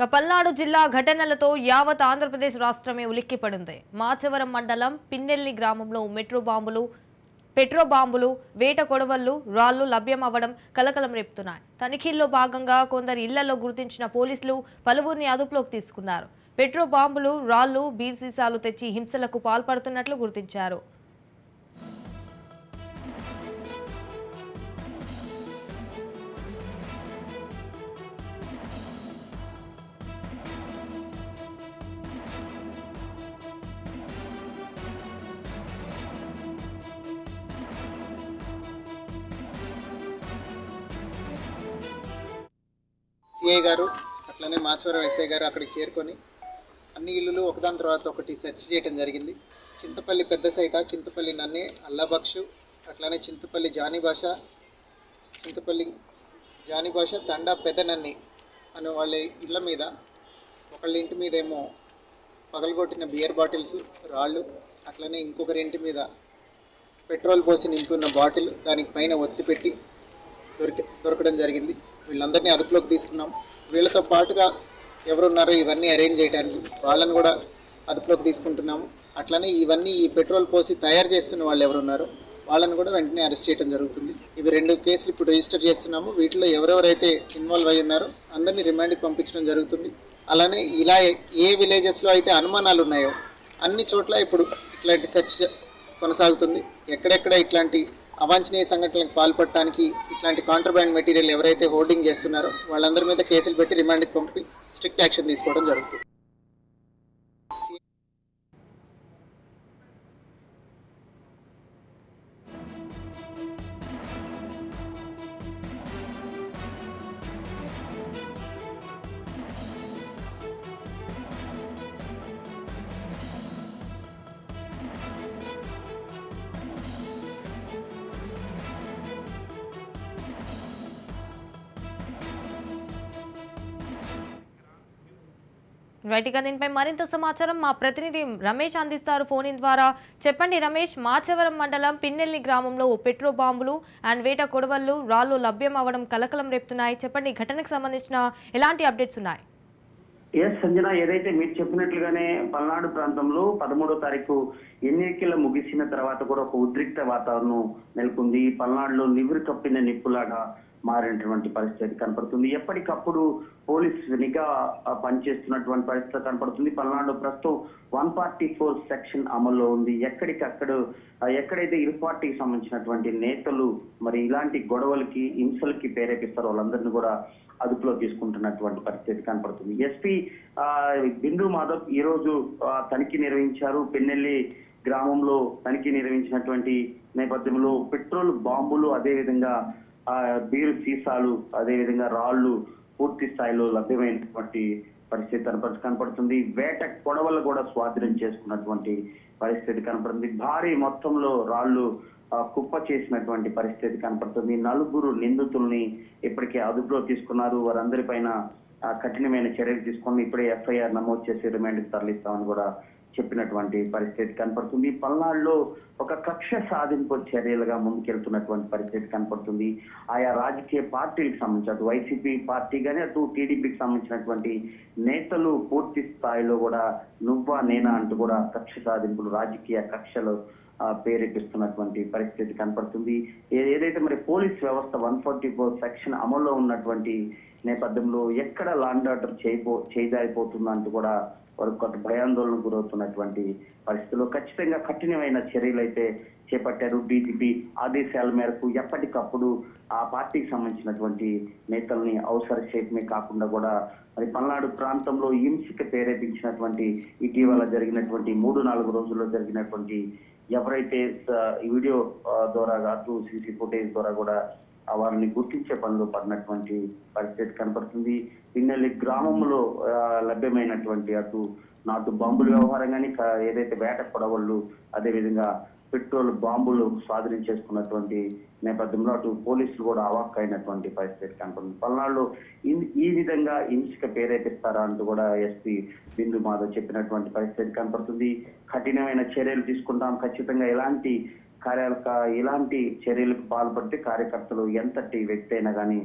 పల్నాడు జిల్లా ఘటనలతో యావత్ ఆంధ్రప్రదేశ్ రాష్ట్రమే ఉలిక్కిపడింది. మాచవరం మండలం పిన్నెల్లి గ్రామంలో పెట్రో బాంబులు, వేట కొడవళ్లు, రాళ్లు లభ్యమవ్వడం కలకలం రేపుతున్నాయి. తనిఖీల్లో భాగంగా కొందరు ఇళ్లలో గుర్తించిన పోలీసులు పలువురిని అదుపులోకి తీసుకున్నారు. పెట్రో బాంబులు, రాళ్లు, బీర్ సీసాలు తెచ్చి హింసలకు పాల్పడుతున్నట్లు గుర్తించారు. సిఐ గారు అట్లనే మాచవరం ఎస్ఐ గారు అక్కడికి చేరుకొని అన్ని ఇల్లులు ఒకదాని తర్వాత ఒకటి సెర్చ్ చేయడం జరిగింది. చింతపల్లి పెద్ద సైక, చింతపల్లి నన్నే, అల్లాబక్షు, అట్లనే చింతపల్లి జానీ భాష, తండా పెద్ద నన్ని అనే వాళ్ళ ఇళ్ళ మీద, ఒకళ్ళ ఇంటి మీద ఏమో పగలగొట్టిన బియర్ బాటిల్స్, రాళ్ళు, అట్లనే ఇంకొకరి ఇంటి మీద పెట్రోల్ పోసి నింపున్న బాటిల్, దానికి పైన ఒత్తి పెట్టి దొరకడం జరిగింది. వీళ్ళందరినీ అదుపులోకి తీసుకున్నాం. వీళ్ళతో పాటుగా ఎవరున్నారో ఇవన్నీ అరేంజ్ చేయడానికి వాళ్ళని కూడా అదుపులోకి తీసుకుంటున్నాము. అట్లనే ఈ పెట్రోల్ పోసి తయారు చేస్తున్న వాళ్ళు ఎవరున్నారో వాళ్ళని కూడా వెంటనే అరెస్ట్ చేయడం జరుగుతుంది. ఇవి 2 కేసులు ఇప్పుడు రిజిస్టర్ చేస్తున్నాము. వీటిలో ఎవరెవరైతే ఇన్వాల్వ్ అయ్యి ఉన్నారో అందరినీ రిమాండ్కి పంపించడం జరుగుతుంది. అలానే ఇలా ఏ విలేజెస్లో అయితే అనుమానాలు ఉన్నాయో అన్ని చోట్ల ఇప్పుడు ఇట్లాంటి సెర్చ్ కొనసాగుతుంది. ఎక్కడెక్కడ ఇట్లాంటి అవాంఛనీయ సంఘటనలకు పాల్పడటానికి ఇట్లాంటి కాంట్రాబ్యాండ్ మెటీరియల్ ఎవరైతే హోర్డింగ్ చేస్తున్నారో వాళ్ళందరి మీద కేసులు పెట్టి రిమాండ్కి పంపి స్ట్రిక్ట్ యాక్షన్ తీసుకోవడం జరుగుతుంది. రైట్, ఇక దీనిపై మరింత సమాచారం మా ప్రతినిధి రమేష్ అందిస్తారు ఫోన్ ఇన్ ద్వారా. చెప్పండి రమేష్, మాచవరం మండలం పిన్నెల్లి గ్రామంలో పెట్రో బాంబులు అండ్ వేట కొడవళ్లు, రాళ్లు లభ్యం అవ్వడం కలకలం రేపుతున్నాయి. చెప్పండి, ఘటనకు సంబంధించిన ఎలాంటి అప్డేట్స్ ఉన్నాయి? సంజన, ఏదైతే మీరు చెప్పినట్లుగానే పల్నాడు ప్రాంతంలో 13వ తారీఖు ఎన్నికలు ముగిసిన తర్వాత కూడా ఒక ఉద్రిక్త వాతావరణం నెలకొంది. పల్నాడులో నివురు కప్పిన నిప్పులాగా మారినటువంటి పరిస్థితి కనపడుతుంది. ఎప్పటికప్పుడు పోలీస్ నిఘా పనిచేస్తున్నటువంటి పరిస్థితి కనపడుతుంది. పల్నాడు ప్రస్తుతం 144 సెక్షన్ అమల్లో ఉంది. ఎక్కడైతే ఇరు పార్టీకి సంబంధించినటువంటి నేతలు మరి ఇలాంటి గొడవలకి, హింసలకి ప్రేరేపిస్తారో వాళ్ళందరినీ కూడా అదుపులో తీసుకుంటున్నటువంటి పరిస్థితి కనపడుతుంది. ఎస్పీ బిందు మాధవ్ ఈ రోజు తనిఖీ నిర్వహించారు. పిన్నెల్లి గ్రామంలో తనిఖీ నిర్వహించినటువంటి నేపథ్యంలో పెట్రోల్ బాంబులు, అదేవిధంగా బీరు సీసాలు, అదేవిధంగా రాళ్లు పూర్తి స్థాయిలో లభ్యమైనటువంటి పరిస్థితి కనపడుతుంది. వేట కొడవలు కూడా స్వాధీనం చేసుకున్నటువంటి పరిస్థితి కనపడుతుంది. భారీ మొత్తంలో రాళ్లు కుప్ప చేసినటువంటి పరిస్థితి కనపడుతుంది. 4 నిందితుల్ని ఇప్పటికే అదుపులో తీసుకున్నారు. వారందరిపైన కఠినమైన చర్యలు తీసుకొని ఇప్పుడే ఎఫ్ఐఆర్ నమోదు చేసి రిమాండ్కి తరలిస్తామని కూడా చెప్పినటువంటి పరిస్థితి కనపడుతుంది. పల్నాడులో ఒక కక్ష సాధింపు చర్యలుగా ముందుకెళ్తున్నటువంటి పరిస్థితి కనపడుతుంది. ఆయా రాజకీయ పార్టీలకు సంబంధించి అటు వైసీపీ పార్టీ కానీ అటు టీడీపీకి సంబంధించినటువంటి నేతలు పూర్తి స్థాయిలో కూడా నువ్వా నేనా అంటూ కూడా కక్ష సాధింపులు, రాజకీయ కక్షలు ప్రేరేపిస్తున్నటువంటి పరిస్థితి కనపడుతుంది. ఏదైతే మరి పోలీస్ వ్యవస్థ 144 సెక్షన్ అమల్లో ఉన్నటువంటి నేపథ్యంలో ఎక్కడ లాండ్ ఆర్డర్ చేజారిపోతుందంటూ కూడా వారు కొంత భయాందోళనకు గురవుతున్నటువంటి పరిస్థితుల్లో ఖచ్చితంగా కఠినమైన చర్యలు అయితే చేపట్టారు. డీజీపీ ఆదేశాల మేరకు ఎప్పటికప్పుడు ఆ పార్టీకి సంబంధించినటువంటి నేతల్ని అవసర చేయటమే కాకుండా కూడా మరి పల్నాడు ప్రాంతంలో హింసకి ప్రేరేపించినటువంటి ఇటీవల జరిగినటువంటి 3-4 రోజుల్లో జరిగినటువంటి ఎవరైతే వీడియో ద్వారా అటు సీసీ ఫుటేజ్ ద్వారా కూడా వారిని గుర్తించే పనిలో పడినటువంటి పరిస్థితి కనపడుతుంది. పిన్నెల్లి గ్రామంలో లభ్యమైనటువంటి అటు నాటు బాంబుల వ్యవహారం కానీ, ఏదైతే వేట కొడవళ్ళు, అదేవిధంగా పెట్రోల్ బాంబులు స్వాధీనం చేసుకున్నటువంటి నేపథ్యంలో అటు పోలీసులు కూడా అవాక్కైనటువంటి పరిస్థితి కనపడుతుంది. పల్నాడులో ఈ విధంగా హింసక ప్రేరేపిస్తారా అంటూ కూడా ఎస్పీ బిందు మాధవ్ చెప్పినటువంటి పరిస్థితి కనపడుతుంది. కఠినమైన చర్యలు తీసుకుంటాం, ఖచ్చితంగా ఇలాంటి చర్యలకు పాల్పడితే కార్యకర్తలు ఎంతటి వ్యక్తి అయినా కానీ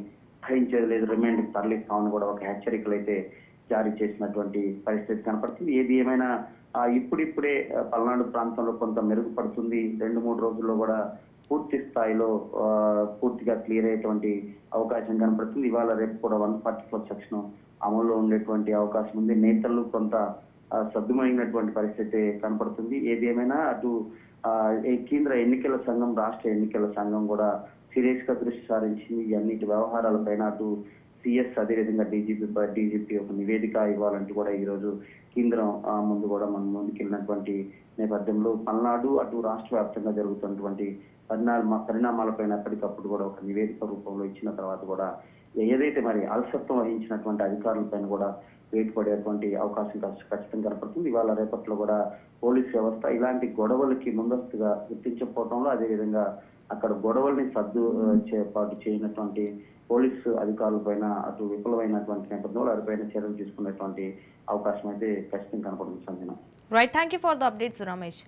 గ్రహించేది లేదు, రిమాండ్కి తరలిస్తామని కూడా ఒక హెచ్చరికలు అయితే జారీ చేసినటువంటి పరిస్థితి కనపడుతుంది. ఏది ఏమైనా ఇప్పుడిప్పుడే పల్నాడు ప్రాంతంలో కొంత మెరుగుపడుతుంది. 2-3 రోజుల్లో కూడా పూర్తి స్థాయిలో పూర్తిగా క్లియర్ అయ్యేటువంటి అవకాశం కనపడుతుంది. ఇవాళ రేపు కూడా 144 సెక్షన్ అమల్లో ఉండేటువంటి అవకాశం ఉంది. నేతలు కొంత సద్దుమైనటువంటి పరిస్థితి కనపడుతుంది. ఏది ఏమైనా అటు కేంద్ర ఎన్నికల సంఘం, రాష్ట్ర ఎన్నికల సంఘం కూడా సీరియస్ గా దృష్టి సారించింది. ఈ అన్నిటి వ్యవహారాలపైన అటు సిఎస్ అదేవిధంగా డీజీపీ ఒక నివేదిక ఇవ్వాలంటూ కూడా ఈ రోజు కేంద్రం ముందు కూడా మనం ముందుకెళ్ళినటువంటి నేపథ్యంలో పల్నాడు అటు రాష్ట్ర వ్యాప్తంగా జరుగుతున్నటువంటి పరిణామాలపైన ఎప్పటికప్పుడు కూడా ఒక నివేదిక రూపంలో ఇచ్చిన తర్వాత కూడా ఏదైతే మరి అలసత్వం వహించినటువంటి అధికారులపైన కూడా వేటు పడేటువంటి అవకాశం ఖచ్చితంగా కనపడుతుంది. ఇవాళ రేపట్లో కూడా పోలీస్ వ్యవస్థ ఇలాంటి గొడవలకి ముందస్తుగా గుర్తించకపోవడంలో, అదేవిధంగా అక్కడ గొడవల్ని పాటు చేయనటువంటి పోలీసు అధికారులపైన అటు విఫలమైనటువంటి నేపథ్యంలో వారిపైన చర్యలు తీసుకునేటువంటి అవకాశం అయితే ఖచ్చితంగా కనపడుతుంది. Sanjana. Right, thank you for the updates Ramesh.